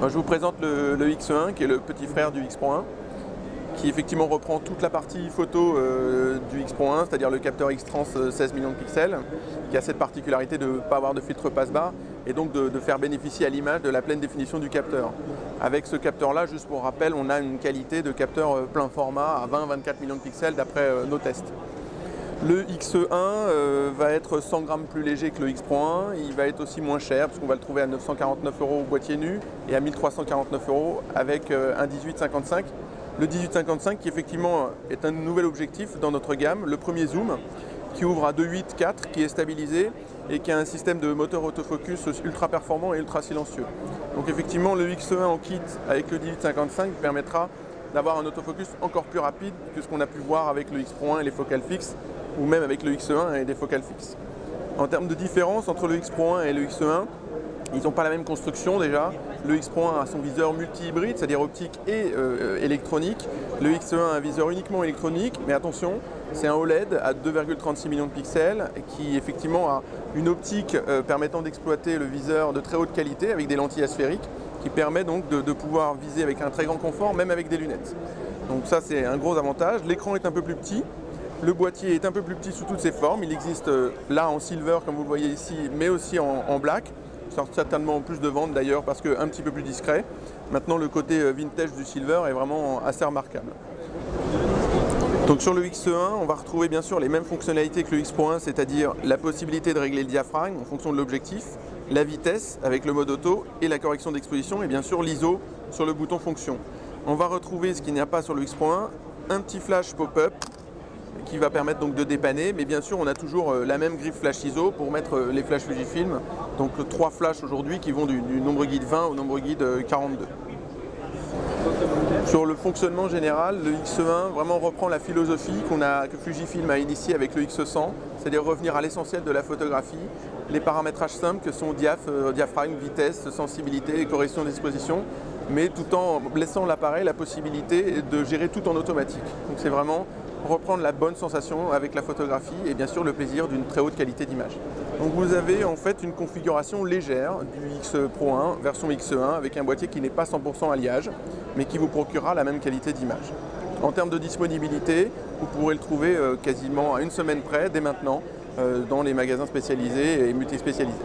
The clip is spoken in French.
Je vous présente le X1 qui est le petit frère du X Pro 1, qui effectivement reprend toute la partie photo du X Pro 1, c'est-à-dire le capteur X-Trans 16 millions de pixels, qui a cette particularité de ne pas avoir de filtre passe-bas et donc de faire bénéficier à l'image de la pleine définition du capteur. Avec ce capteur-là, juste pour rappel, on a une qualité de capteur plein format à 20-24 millions de pixels d'après nos tests. Le X1 va être 100 grammes plus léger que le X Pro 1, il va être aussi moins cher puisqu'on va le trouver à 949 € au boîtier nu et à 1349 € avec un 18-55. Le 18-55 qui effectivement est un nouvel objectif dans notre gamme, le premier zoom qui ouvre à 2.8-4, qui est stabilisé et qui a un système de moteur autofocus ultra performant et ultra silencieux. Donc effectivement le X1 en kit avec le 18-55 permettra d'avoir un autofocus encore plus rapide que ce qu'on a pu voir avec le X Pro 1 et les focales fixes, ou même avec le X1 et des focales fixes. En termes de différence entre le X Pro 1 et le X1, ils n'ont pas la même construction déjà. Le X Pro 1 a son viseur multi-hybride, c'est-à-dire optique et électronique. Le X1 a un viseur uniquement électronique, mais attention, c'est un OLED à 2,36 millions de pixels qui effectivement a une optique permettant d'exploiter le viseur de très haute qualité avec des lentilles asphériques qui permet donc de pouvoir viser avec un très grand confort, même avec des lunettes. Donc ça c'est un gros avantage. L'écran est un peu plus petit. Le boîtier est un peu plus petit sous toutes ses formes. Il existe là en silver comme vous le voyez ici, mais aussi en black. Ça sort certainement en plus de vente d'ailleurs parce qu'un petit peu plus discret. Maintenant le côté vintage du silver est vraiment assez remarquable. Donc sur le X1, on va retrouver bien sûr les mêmes fonctionnalités que le X Pro 1, c'est-à-dire la possibilité de régler le diaphragme en fonction de l'objectif, la vitesse avec le mode auto et la correction d'exposition et bien sûr l'ISO sur le bouton fonction. On va retrouver ce qu'il n'y a pas sur le X Pro 1, un petit flash pop-up qui va permettre donc de dépanner, mais bien sûr on a toujours la même griffe flash ISO pour mettre les flashs Fujifilm, donc 3 flashs aujourd'hui qui vont du nombre guide 20 au nombre guide 42. Sur le fonctionnement général, le X1 vraiment reprend la philosophie que Fujifilm a initiée avec le X100, c'est-à-dire revenir à l'essentiel de la photographie, les paramétrages simples que sont diaphragme, vitesse, sensibilité et correction d'exposition, mais tout en laissant l'appareil la possibilité de gérer tout en automatique. Donc c'est vraiment reprendre la bonne sensation avec la photographie et bien sûr le plaisir d'une très haute qualité d'image. Donc vous avez en fait une configuration légère du X Pro 1 version X1 avec un boîtier qui n'est pas 100% alliage mais qui vous procurera la même qualité d'image. En termes de disponibilité, vous pourrez le trouver quasiment à une semaine près dès maintenant dans les magasins spécialisés et multispécialisés.